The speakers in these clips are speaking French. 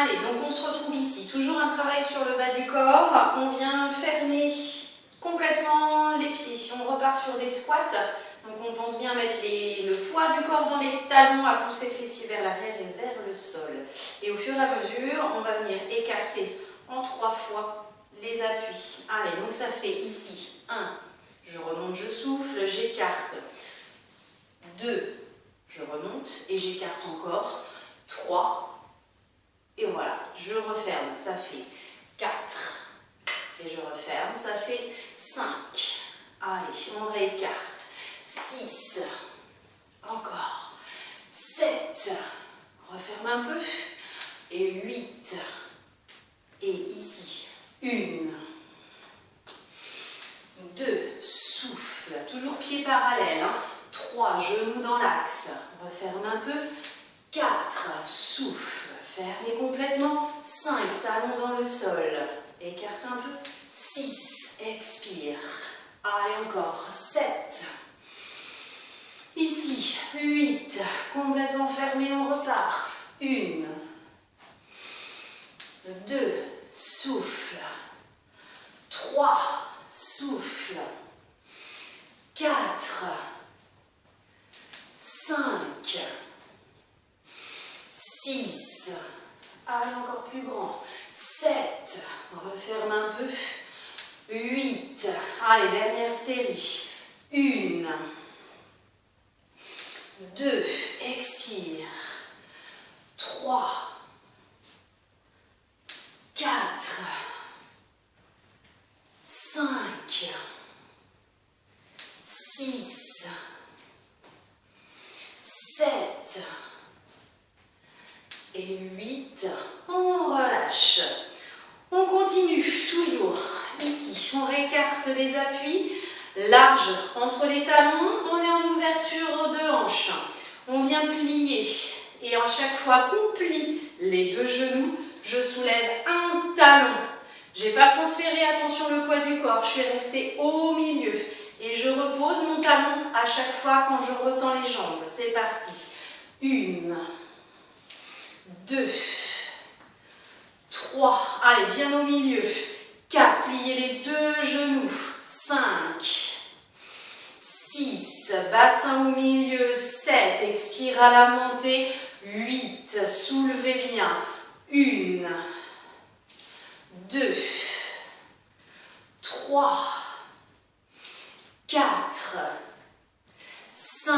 Allez, donc on se retrouve ici. Toujours un travail sur le bas du corps. On vient fermer complètement les pieds. On repart sur des squats. Donc on pense bien mettre le poids du corps dans les talons, à pousser fessiers vers l'arrière et vers le sol. Et au fur et à mesure, on va venir écarter en 3 fois les appuis. Allez, donc ça fait ici 1, je remonte, je souffle, j'écarte. 2, je remonte et j'écarte encore. 3, et voilà, je referme, ça fait 4, et je referme, ça fait 5. Allez, on réécarte. 6, encore. 7, referme un peu. Et 8, et ici, 1, 2, souffle, toujours pieds parallèles. 3, genoux dans l'axe, referme un peu. 4, souffle, fermez complètement. 5, talons dans le sol, écarte un peu. 6, expire. Allez, encore. 7, ici. 8, complètement fermé, on repart. 1, 2, souffle. 3, souffle. 4, 5, 6, allez, encore plus grand. 7, referme un peu. 8, allez, dernière série. 1, 2, expire. 3, 4, 5, 6, 7 et 8. On relâche. On continue toujours ici. On réécarte les appuis larges entre les talons. On est en ouverture de hanche. On vient plier et à chaque fois qu'on plie les 2 genoux, je soulève un talon. Je n'ai pas transféré, attention, le poids du corps. Je suis restée au milieu. Et je repose mon talon à chaque fois quand je retends les jambes. C'est parti. 1, 2, 3. Allez, bien au milieu. 4. Pliez les 2 genoux. 5, 6. Bassin au milieu. 7. Expire à la montée. 8. Soulevez bien. 1, 2, 3, 4, 5,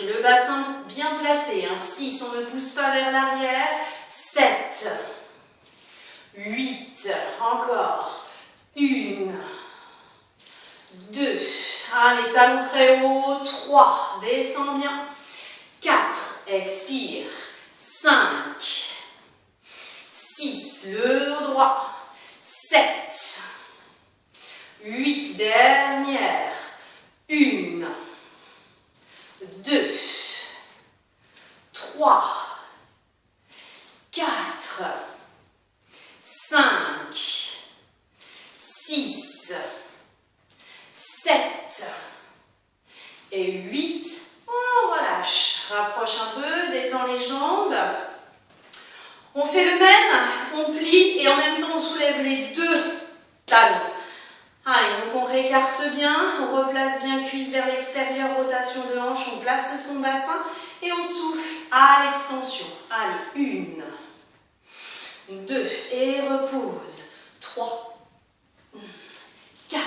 le bassin bien placé, 6, on ne pousse pas vers l'arrière, 7, 8, encore, 1, 2, allez, talons très haut, 3, descends bien, 4, expire, 5, 6, le dos droit, 7, 8, dernière, 1, 2, 3, 4, 5, 6, 7 et 8. On relâche. Rapproche un peu, détend les jambes. On fait le même, on plie et en même temps on soulève les 2 talons. Allez, donc on réécarte bien, on replace bien cuisse vers l'extérieur, rotation de hanche, on place son bassin et on souffle à l'extension. Allez, 1, 2 et repose. 3, 4,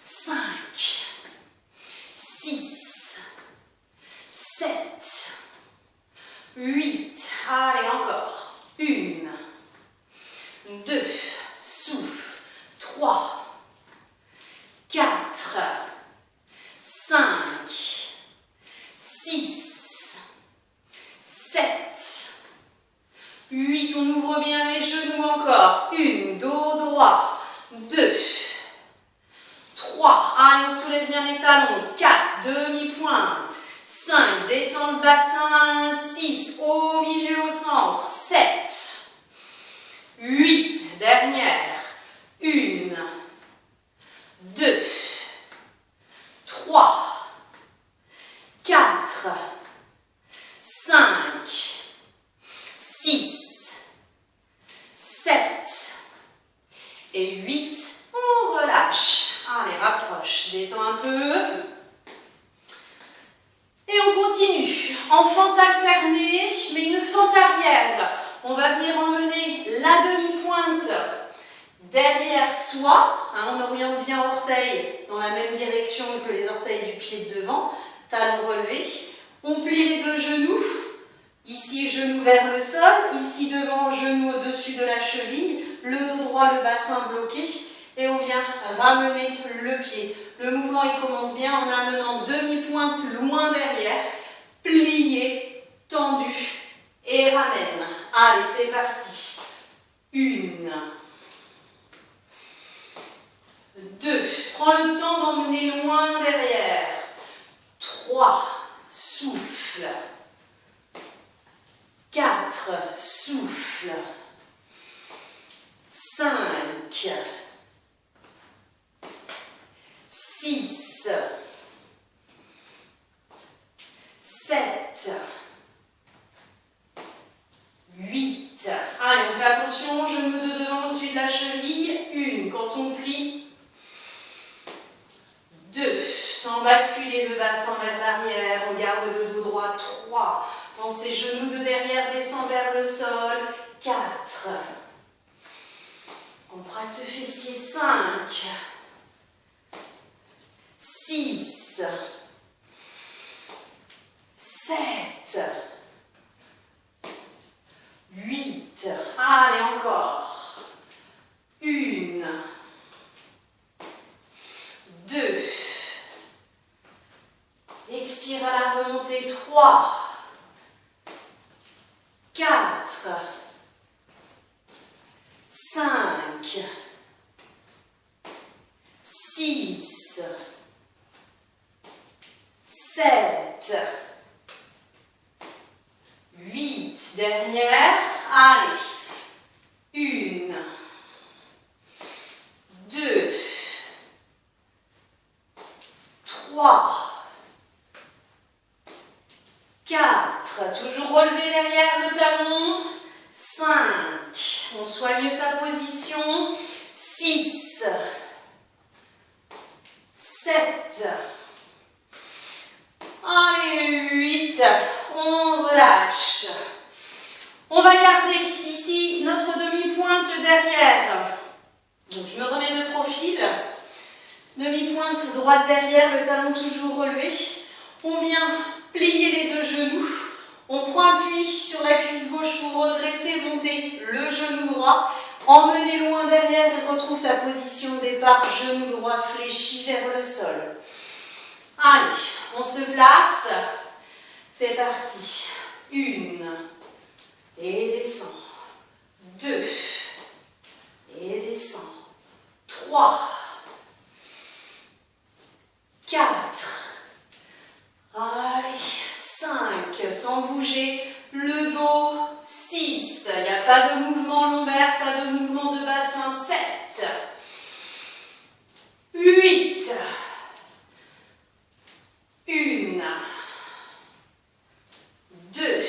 5, 6, 7, 8. Allez, encore. 1, 2, souffle. 3, 4, 5, 6, 7, 8. On ouvre bien les genoux encore. 1, dos droit. 2, 3. Allez, on soulève bien les talons. 4, demi-pointe. 5, descend le bassin. 6, au milieu, au centre. 7, 8, dernière. 1, 2, 3, 4, 5, 6, fente alternée, mais une fente arrière. On va venir emmener la demi-pointe derrière soi. On oriente bien orteil dans la même direction que les orteils du pied de devant. Talon relevé. On plie les deux genoux. Ici, genou vers le sol. Ici, devant, genou au-dessus de la cheville. Le dos droit, le bassin bloqué. Et on vient ramener le pied. Le mouvement, il commence bien en amenant demi-pointe loin derrière. Plié, tendu et ramène. Allez, c'est parti. 1, 2. Prends le temps d'emmener loin derrière. 3. Souffle. 4. Souffle. 5. 6. 7. 8. Allez, on fait attention, genou de devant au-dessus de la cheville. 1. Quand on plie. 2. Sans basculer le bassin vers l'arrière, on garde le dos droit. 3. Pensez genoux de derrière, descend vers le sol. 4. Contracte fessier. 5. 6. 7. 8. Allez, encore. 1. 2. Expire à la remontée. 3. 4. 5. 6. 7. 8. Dernière. Allez. 1. 2. 3. 4. Toujours relevé derrière le talon. 5. On soigne sa position. 6. 7. Allez, 8. On relâche. On va garder ici notre demi-pointe derrière. Donc je me remets de profil. Demi-pointe droite derrière, le talon toujours relevé. On vient plier les deux genoux. On prend appui sur la cuisse gauche pour redresser, monter le genou droit. Emmener loin derrière et retrouve ta position de départ. Genou droit fléchi vers le sol. Allez, on se place. C'est parti. 1. Et descend. 2. Et descend. 3. 4. Allez, 5. Sans bouger le dos. 6. Il n'y a pas de mouvement lombaire, pas de mouvement de bassin. 7. 8. 1. 2.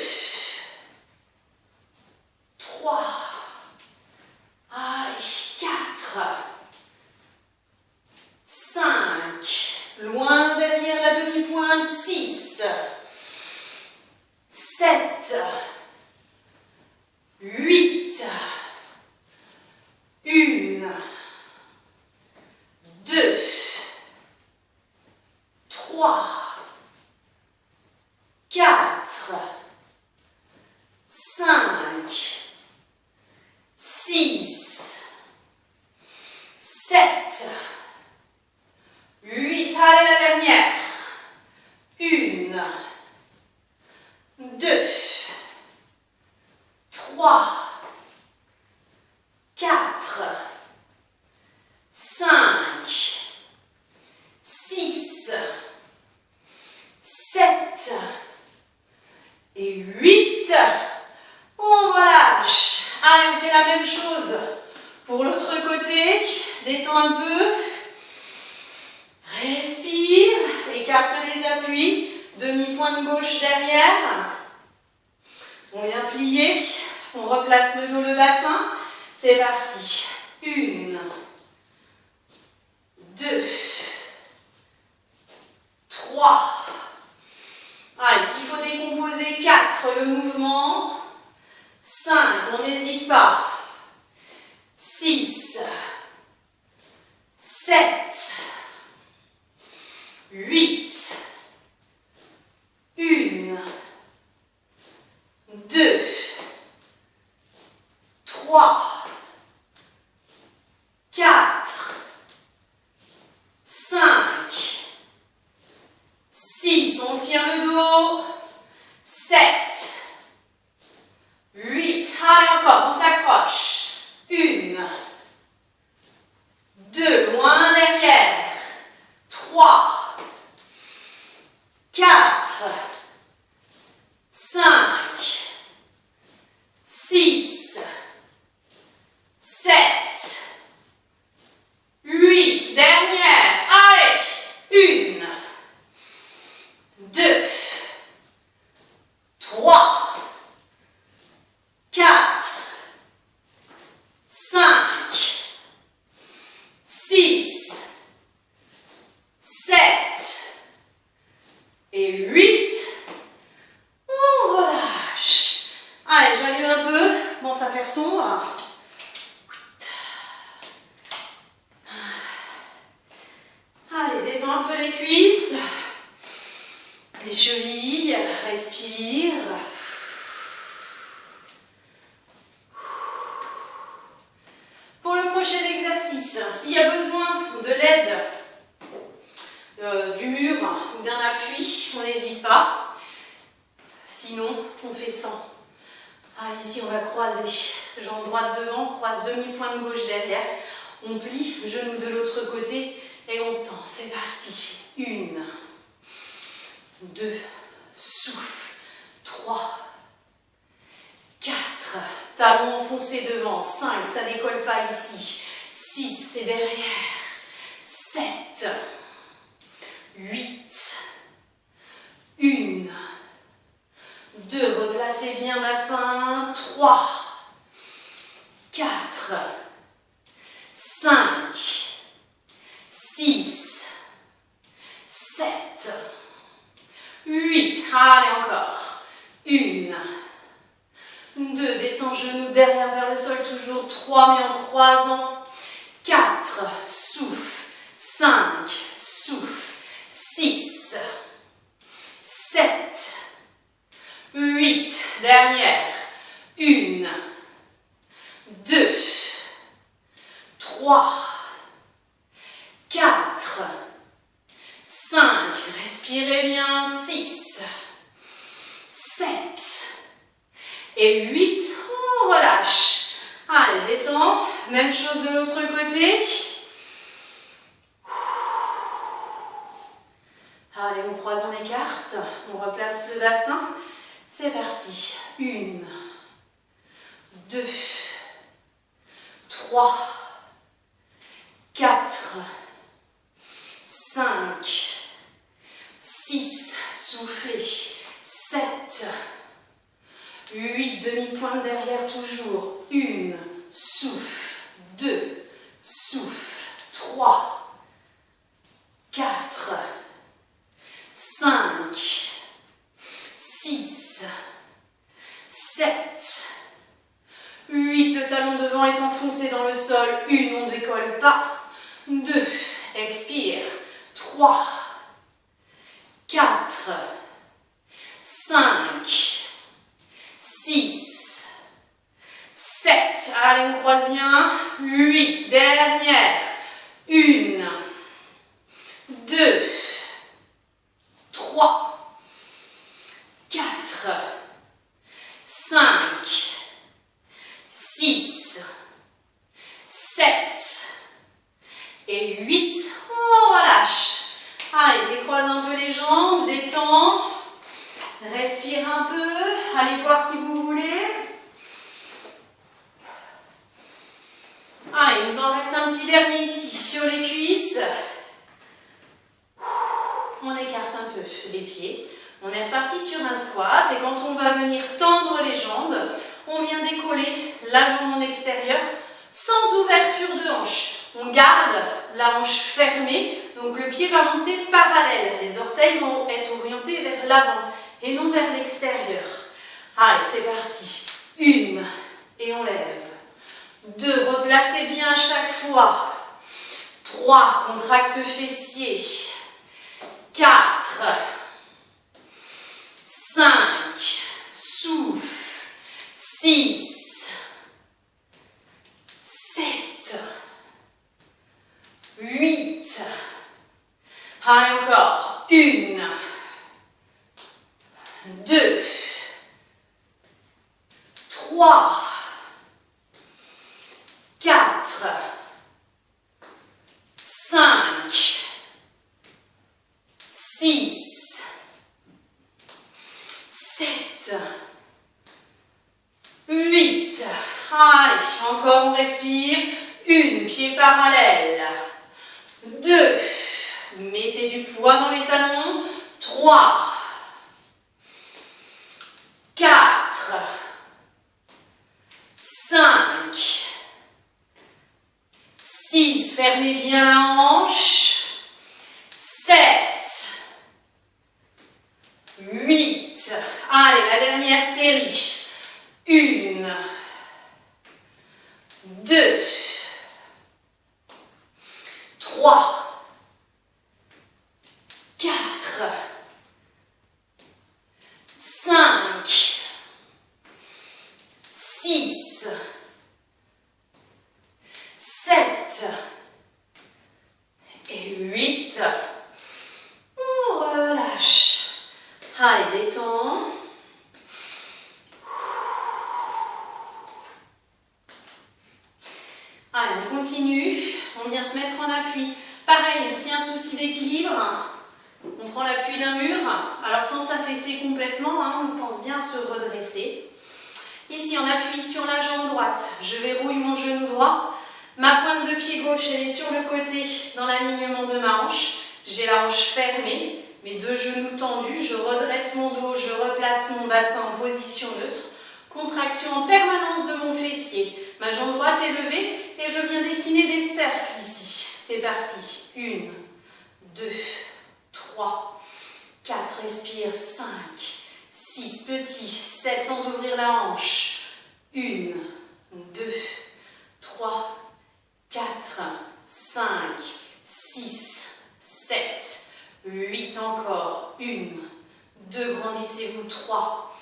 3. Allez, 4. 5. Loin derrière la demi-pointe. 6. 7. 8. 1. 2. 3. 4. 5. 6. 7. 8. Allez, la dernière. 1. 2. 3. 4. 5. 6. 7. Et 8. On relâche. Allez, on fait la même chose pour l'autre côté. Détends un peu. Respire. Écarte les appuis. Demi-pointe gauche derrière. On vient plier. On replace le dos, le bassin. C'est parti. 1. 2. 3. Allez, s'il faut décomposer 4 le mouvement, 5, on n'hésite pas, 6, 7, 8, 1, 2, 3, 4, 5, 6, on tient le dos, 7, 8, allez encore, on s'accroche, 1, 2, loin derrière, 3, 4, 5, 6, 7, 8, dernière, allez, 1, 2, 3, 4, 5, 6, 7 et 8. On relâche. Allez, j'allume un peu. Bon, ça va faire sombre. Allez, détends un peu les cuisses. Les chevilles, respire. Pour le prochain exercice, s'il y a besoin de l'aide du mur ou d'un appui, on n'hésite pas. Sinon, on fait 100. Allez, ici, on va croiser. Jambe droite devant, croise demi-pointe gauche derrière. On plie, genou de l'autre côté et on tend. C'est parti. 1, 2, souffle. 3, 4, talon enfoncé devant. 5, ça décolle pas ici. 6, c'est derrière. 7, 8, 1, 2, replacez bien bassin. 3, 4, 5, 6, 7, 8, allez encore. 1, 2, descends genou derrière vers le sol, toujours 3, mais en croisant. 4, souffle. 5, souffle. 6, 7, 8, dernière. 1, 2, 3, 4, 5, respirez bien. 6, 7 et 8, on relâche. Allez, détends. Même chose de l'autre côté. Allez, on croise, on écarte. On replace le bassin. C'est parti. 1, 2, 3, 4, 5, 6, soufflez. 7, 8, demi-pointe derrière toujours. 1, souffle. 2, souffle. 3, 4, 5, 6, 7, 8, le talon devant est enfoncé dans le sol. 1, on ne décolle pas. 2, expire. 3, 4, 5, 6, 7, allez, on croise bien. 8, dernière. 1, 2, 3, 4, 5, 6, 7 et 8. On relâche. Allez, décroise un peu les jambes, détends. Respire un peu. Allez voir si vous voulez. Allez, il nous en reste un petit dernier ici, sur les cuisses. On écarte un peu les pieds. On est reparti sur un squat. Et quand on va venir tendre les jambes, on vient décoller la jambe en extérieur sans ouverture de hanche. On garde la hanche fermée, donc le pied va monter parallèle. Les orteils vont être orientés vers l'avant. et non vers l'extérieur. Allez, c'est parti. 1 et on lève. 2, replacez bien à chaque fois. 3, contracte fessier. 4, 5, souffle. 6, 7, 8. Allez encore. 1, 2, 3, 4, 5, 6, 7, 8. Allez, encore on respire. 1, pied parallèle. 2, mettez du poids dans les talons. 3, 4, 5, 6, fermez bien la hanche. 7, 8. Allez, la dernière série. 1, 2, 3, 4, 5, 6, 7 et 8. On relâche. Allez, détends. Allez, on continue. On vient se mettre en appui. Pareil, s'il y a un souci d'équilibre, on prend l'appui d'un mur. Alors sans s'affaisser complètement, on pense bien à se redresser. Ici, on appuie sur la jambe droite. Je verrouille mon genou droit. Ma pointe de pied gauche, elle est sur le côté dans l'alignement de ma hanche. J'ai la hanche fermée, mes 2 genoux tendus. Je redresse mon dos, je replace mon bassin en position neutre. Contraction en permanence de mon fessier. Ma jambe droite est levée et je viens dessiner des cercles ici. C'est parti. 1, 2, 3, 4, respire. 5, 6, petit. 7, sans ouvrir la hanche. 1, 2, 3, 4, 5, 6, 7, 8 encore. 1, 2, grandissez-vous. 3,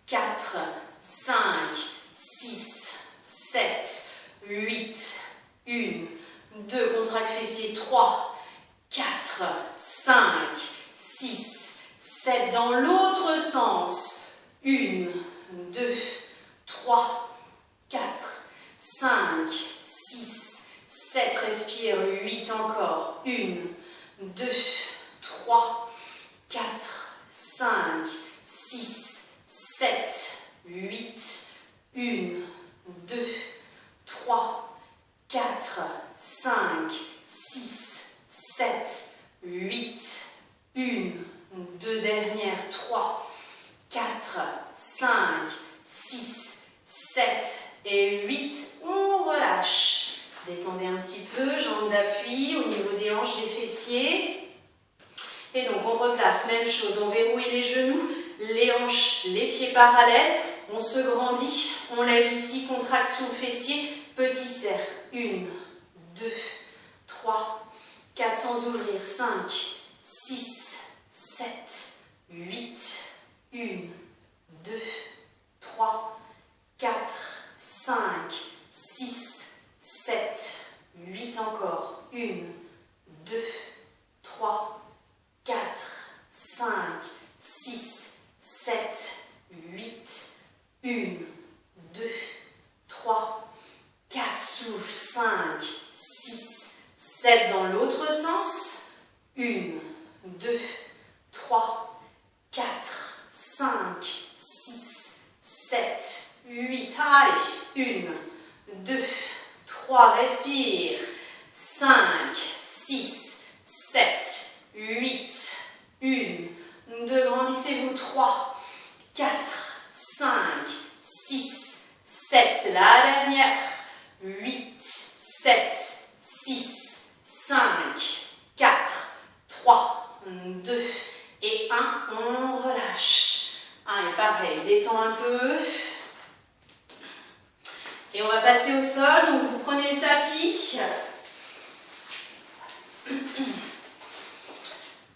4, 5, 6, 7, 8, 1, 2, contracte fessier. 3, 4, 5, 6, 7, dans l'autre sens. 1, 2, 3, 4, 5, 6, 7, respire. 8 encore. 1, 2, 3, 4, 5, 6, 7, 8, 1, 2, 3, 4, 5, 6, 7, 8, 1, 2 dernières. 3, 4, 5, 6, 7 et 8. On relâche. Détendez un petit peu, jambes d'appui au niveau des hanches, des fessiers. Et donc on replace, même chose, on verrouille les genoux, les hanches, les pieds parallèles. On se grandit, on lève ici, contraction fessier, petit cercle. 1, 2, 3, 4 sans ouvrir. 5, 6, 7, 8, 1, 2, 3, 4, 5, 6, 7, 8 encore. 1, 2, 3, 4, 5, 6, 7, 8, 1, 2, 3, 4, souffle. 5, 6, 7 dans l'autre sens. 1, 2, 3, 4, 5, 6, 7, 8. Allez, 1, 2, 3, respire. 5, 6, 7, 8, 1, 2, grandissez-vous. 3, 4, 5, 6, 7, la dernière. 8, 7, 6, 5, 4, 3, 2 et 1. On relâche. pareil, détends un peu. Et on va passer au sol, donc vous prenez le tapis.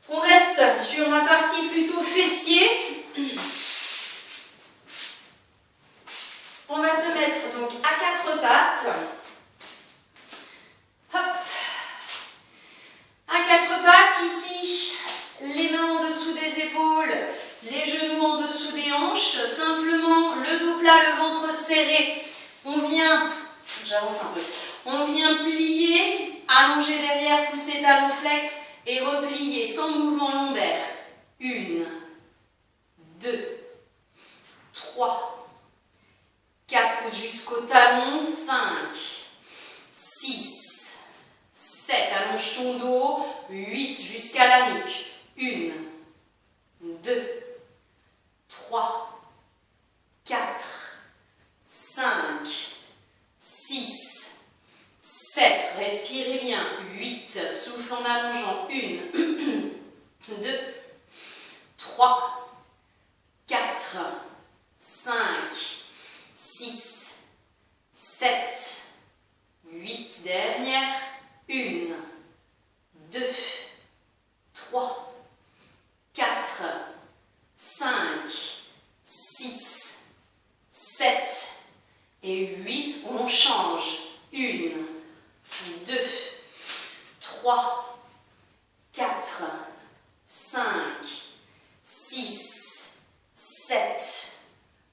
On reste sur la partie plutôt fessier. On va se mettre donc à quatre pattes. Hop. À quatre pattes, ici, les mains en dessous des épaules, les genoux en dessous des hanches. Simplement, le dos plat, le ventre serré. On vient, j'avance un peu, on vient plier, allonger derrière, pousser talon flex et replier sans mouvement lombaire. 1, 2, 3, 4, pousse jusqu'au talon, 5, 6, 7, allonge ton dos, 8 jusqu'à la nuque. 1, 2, 3, 4, 5, 6, 7, respirez bien, 8, souffle en allongeant, 1, 2, 3, 4, 5, 6, 7, 8, dernière, 1, 2, 3, 4, 5, 6, 7, et 8, on change. 1, 2, 3, 4, 5, 6, 7,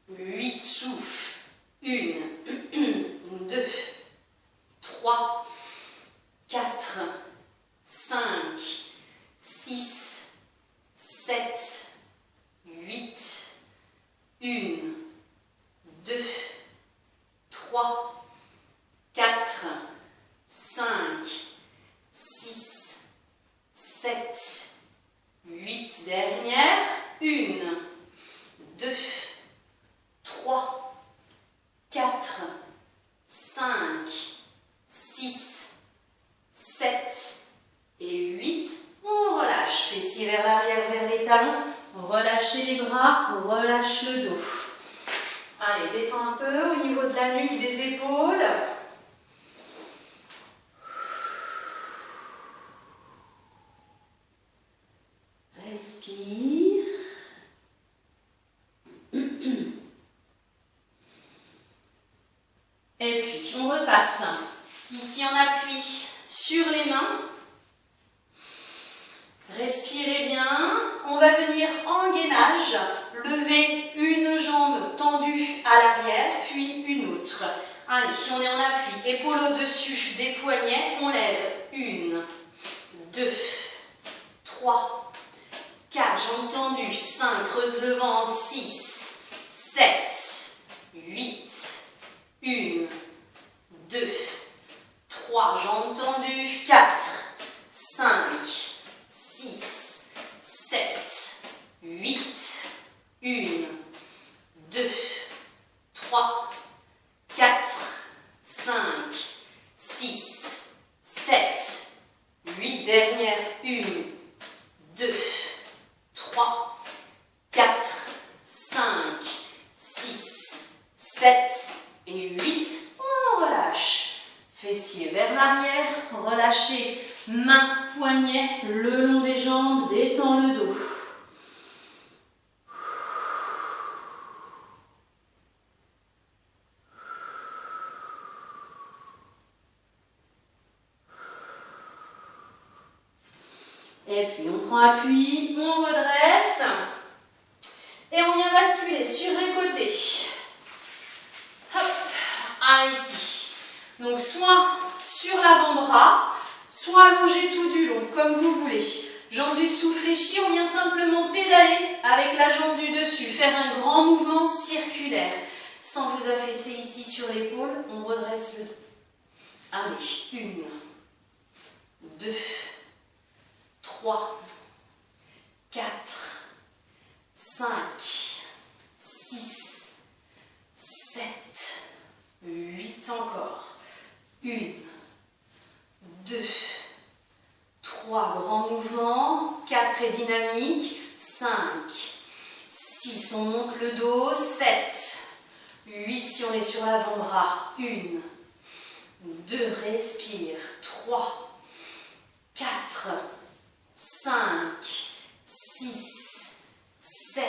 8, souffle. 1, 2, 3, 4, 5, 6, 7, 8, 1, 2, 3, 4, 5, 6, 7, 8, dernière, 1, 2, 3, 4, 5, 6, 7 et 8, on relâche, fessiers vers l'arrière, vers les talons, relâchez les bras, relâche le dos. Allez, détends un peu au niveau de la nuque, des épaules. Respire. Et puis, on repasse ici en appui sur les mains. Respirez bien. On va venir en gainage, lever une jambe tendue à l'arrière, puis une autre. Allez, on est en appui, épaule au-dessus des poignets, on lève. 1, 2, 3, 4, jambes tendues, 5, creuse le ventre, 6, 7, 8, 1, 2, 3, jambes tendues, 4, 5, 6, 7, 8, 1, 2, 3, 4, 5, 6, 7, 8, dernière, 1, 2, 3, 4, 5, 6, 7 et 8, on relâche. Fessiers vers l'arrière, relâchez mains, poignets, le long des jambes, détends le dos. Et puis on prend appui, on redresse. Et on vient basculer sur un côté. Hop, ici. Donc soit sur l'avant-bras, soit allongé tout du long, comme vous voulez. Jambe du dessous fléchie, on vient simplement pédaler avec la jambe du dessus. Faire un grand mouvement circulaire. Sans vous affaisser ici sur l'épaule, on redresse le dos. Allez, 1, 2, 3, 4, 5, 6, 7, 8 encore. 1, 2, 3, grand mouvement. 4 et dynamique. 5, 6, on monte le dos. 7, 8 si on est sur l'avant-bras. 1, 2, respire. 3, 4, 5, 6, 7,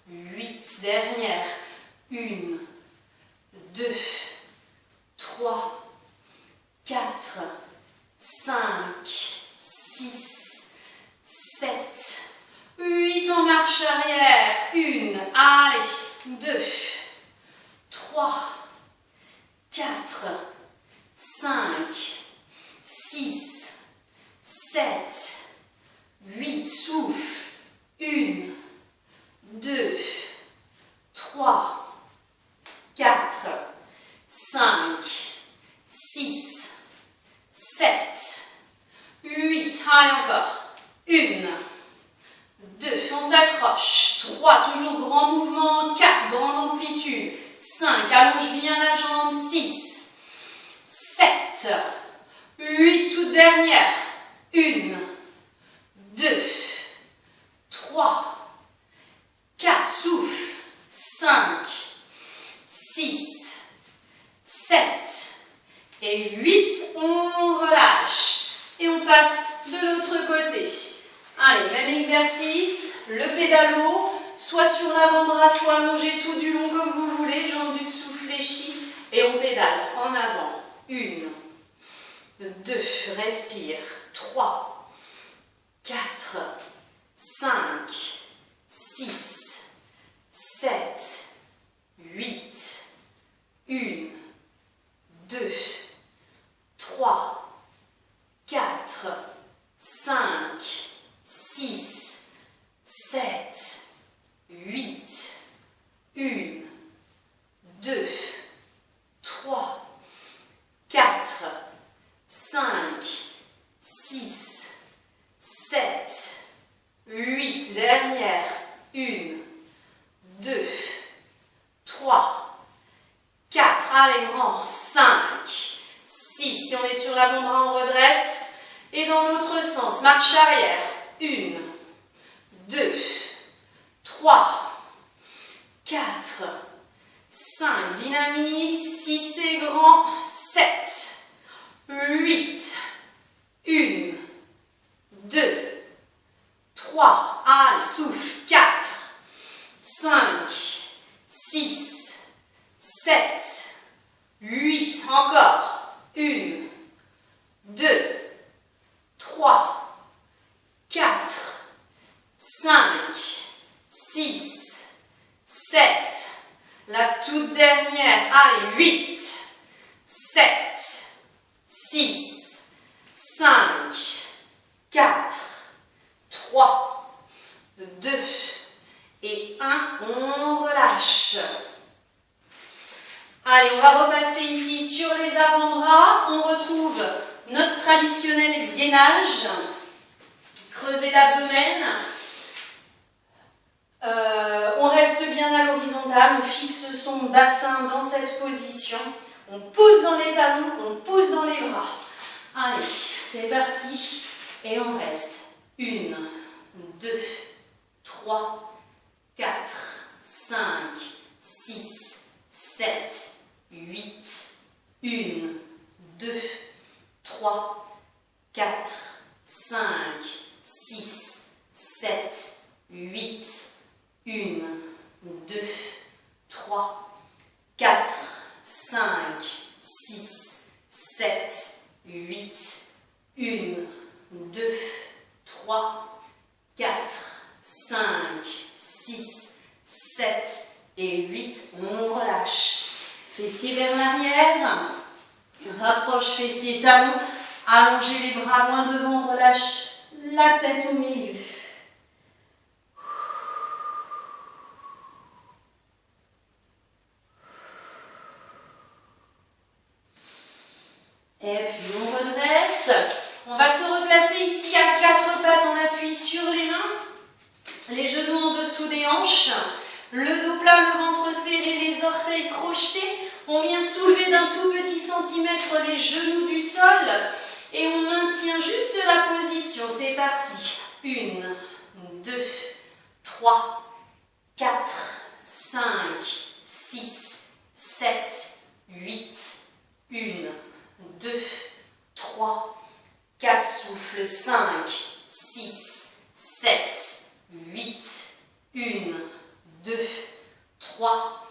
8. Dernière. 1, 2, 3, 4, 5, 6, 7, 8 en marche arrière. 1, allez, 2, 3, 4, 5, 6, 7, 8. Souffle. 1, 2, 3, 4, 5, 6, 7, 8. Allez encore. 1, 2, on s'accroche. 3, toujours grand mouvement. 4, grande amplitude. 5, allonge bien la jambe. 6, 7, 8, toute dernière. 1, 2, 3, 4, souffle. 5, 6, 7 et 8. On relâche. Et on passe de l'autre côté. Allez, même exercice. Le pédalo, soit sur l'avant-bras, soit allongé tout du long comme vous voulez. Jambes du dessous fléchies. Et on pédale en avant. 1, 2, respire. 3, 4, 5, 6, 7, 8. 1, 2, 3, 4, 5, 6, 7, 8. 1, 2, 3, 4, 5, 6, 7, 8. Dernière. 1, 2, 3, 4. Allez, grand. 5, 6. Si on est sur l'avant-bras, on redresse. Et dans l'autre sens, marche arrière. 1, 2, 3, 4, 5. Dynamique. 6, c'est grand. 7, 8. 1, 2, 3. Allez, souffle. 4, 5, 6, 7, 8. Encore. 1, 2, 3, 4, 5, 6, 7. La toute dernière. Allez, 8, 7, 6, 5, 4, 3, 2 et 1. On relâche. Allez, on va repasser ici sur les avant-bras. On retrouve notre traditionnel gainage. Creuser l'abdomen. On reste bien à l'horizontale. On fixe son bassin dans cette position. On pousse dans les talons, on pousse dans les bras. Allez, c'est parti. Et on reste. 1, 2, 3, 4, 5, 6, 7, 8. 1, 2, 3, 4, 5, 6, 7, 8. 1, 2, 3, 4, 5, 6, 7, 8. 1, 2, 3, 4, 5, 6, 7 et 8. On relâche. Fessiers vers l'arrière. Rapproche fessiers talons. Allongez les bras loin devant. Relâche la tête au milieu. Et puis on redresse. On va se replacer ici à quatre pattes en appui sur les mains. Les genoux en dessous des hanches. Le dos plat, le ventre serré, les orteils crochetés. On vient soulever d'un tout petit centimètre les genoux du sol. Et on maintient juste la position. C'est parti. 1, 2, 3, 4, 5, 6, 7, 8, 1, 2, 3, 4, souffle, 5, 6, 7, 8, 1, 2, 3,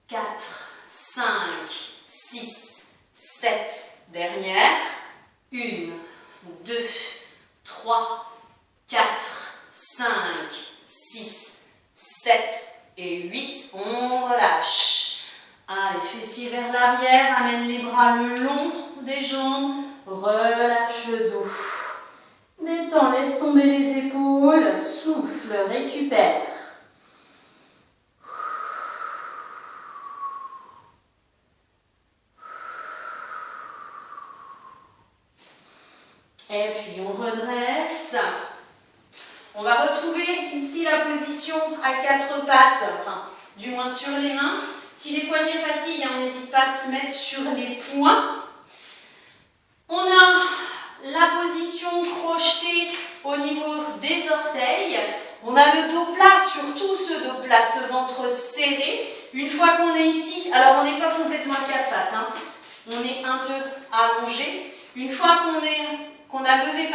4, 5, 6, 7, dernière, 1, 2, 3, 4, 5, 6, 7 et 8, on relâche. Allez, fessiers vers l'arrière, amène les bras le long des jambes, relâche le dos. Détends, laisse tomber les épaules, souffle, récupère. Et puis on redresse. On va retrouver ici la position à 4 pattes, enfin, du moins sur les mains. Si les poignets fatiguent, on n'hésite pas à se mettre sur les poings. On a la position crochetée au niveau des orteils. On a le dos plat, surtout ce dos plat, ce ventre serré. Une fois qu'on est ici, alors on n'est pas complètement à 4 pattes, hein. On est un peu allongé. Une fois qu'on a levé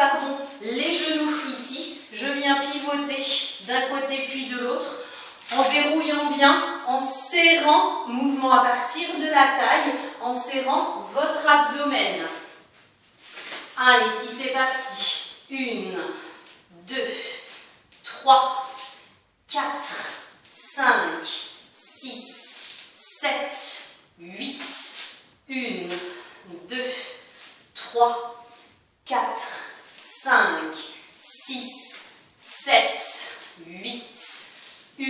les genoux ici, je viens pivoter d'un côté puis de l'autre, en verrouillant bien, en serrant, mouvement à partir de la taille, en serrant votre abdomen. Allez, ici c'est parti. 1, 2, 3, 4, 5, 6, 7, 8, 1, 2, 3, 4, 5, 6, 7, 8, 1,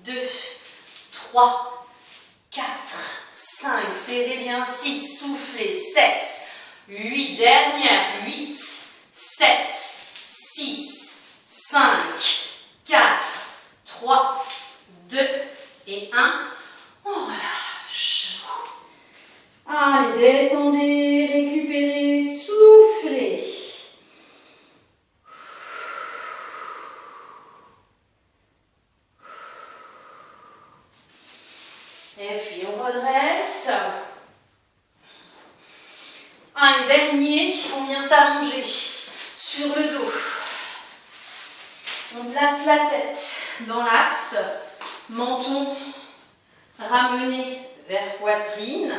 2, 3, 4, 5, serrez bien, 6, soufflez, 7, 8, dernière, 8, 7, 6, 5, 4, 3, 2 et 1, on relâche. Allez, détendez, récupérez, soufflez. Et puis on redresse. Un dernier, on vient s'allonger sur le dos. On place la tête dans l'axe, menton ramené vers poitrine.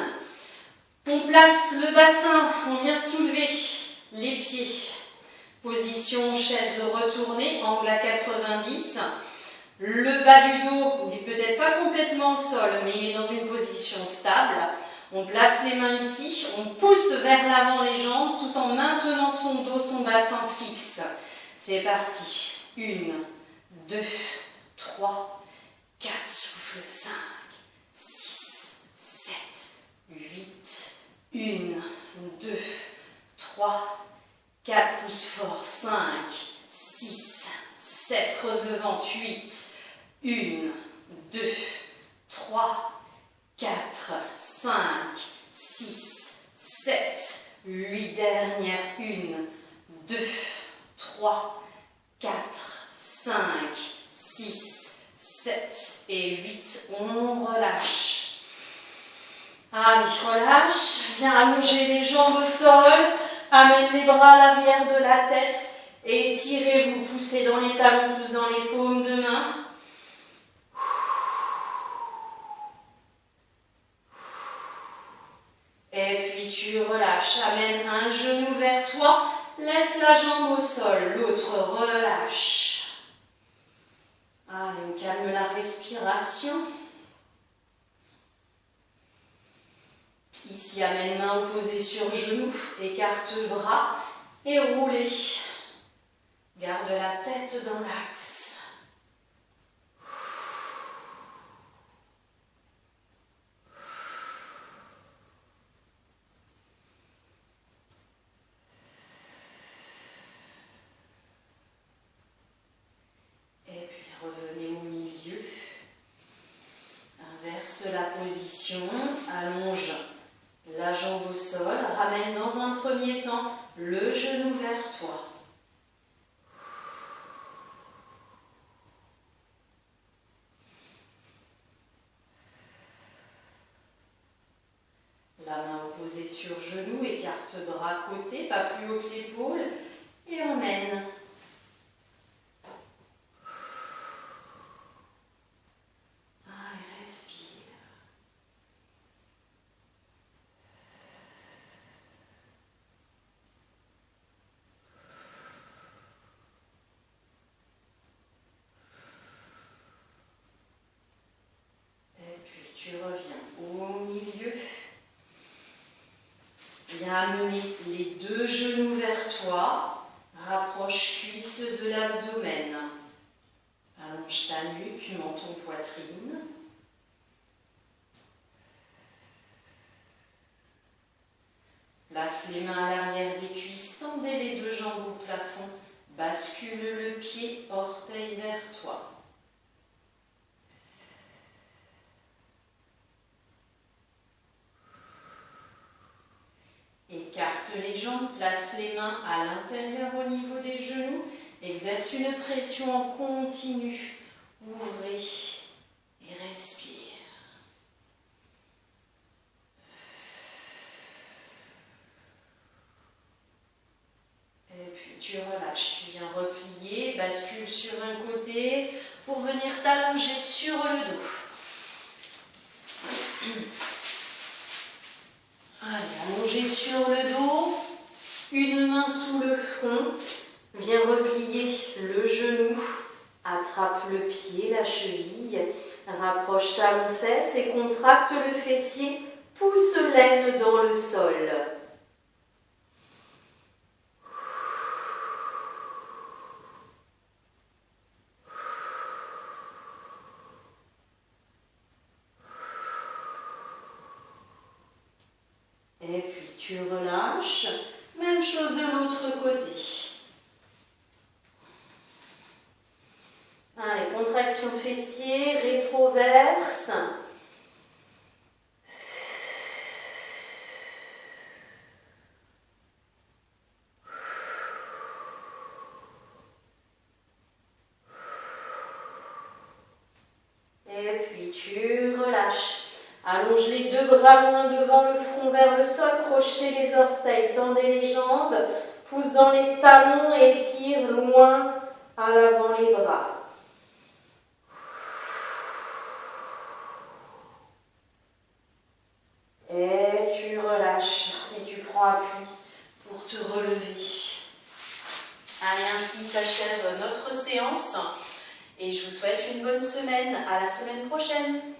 On place le bassin, on vient soulever les pieds. Position chaise retournée, angle à 90. Le bas du dos n'est peut-être pas complètement au sol, mais il est dans une position stable. On place les mains ici, on pousse vers l'avant les jambes tout en maintenant son dos, son bassin fixe. C'est parti. 1, 2, 3, 4, souffle, 5, 6, 7, 8, 1, 2, 3, 4, pousse fort, 5, 6, 7, creuse le ventre, 8, 1, 2, 3, 4, 5, 6, 7, 8, dernière, 1, 2, 3, 4, 5, 6, 7 et 8, on relâche. Allez, relâche, viens allonger les jambes au sol, amène les bras à l'arrière de la tête et étirez-vous, poussez dans les talons, poussez dans les paumes de main. Et puis tu relâches, amène un genou vers toi, laisse la jambe au sol, l'autre relâche. Allez, on calme la respiration. Ici, amène main opposée sur genou, écarte bras et roulez. Garde la tête dans l'axe. Et puis revenez au milieu. Inverse la position, allonge la jambe au sol, ramène dans un premier temps le genou vers toi. 1, reposer sur genou, écarte bras côté, pas plus haut que l'épaule, et emmène. Allez, respire. Et puis tu reviens au milieu. Viens amener les deux genoux vers toi. Rapproche cuisse de l'abdomen. Allonge ta nuque, menton, poitrine. Place les mains à l'arrière des cuisses, tendez les deux jambes au plafond. Bascule le pied, orteil vers toi. Écarte les jambes, place les mains à l'intérieur au niveau des genoux. Exerce une pression en continu. Ouvrez et respire. Et puis tu relâches, tu viens replier, bascule sur un côté pour venir t'allonger sur le dos. Allez, allongé sur le dos, une main sous le front, viens replier le genou, attrape le pied, la cheville, rapproche talon-fesse et contracte le fessier, pousse l'aine dans le sol. Et puis tu relâches, même chose de l'autre côté. Allez, contraction fessier, rétroverse. Et puis tu relâches. Allonge les deux bras loin devant le front vers le sol, crochetez les orteils, tendez les jambes, pousse dans les talons et tire loin à l'avant les bras. Et tu relâches et tu prends appui pour te relever. Allez, ainsi s'achève notre séance et je vous souhaite une bonne semaine. À la semaine prochaine.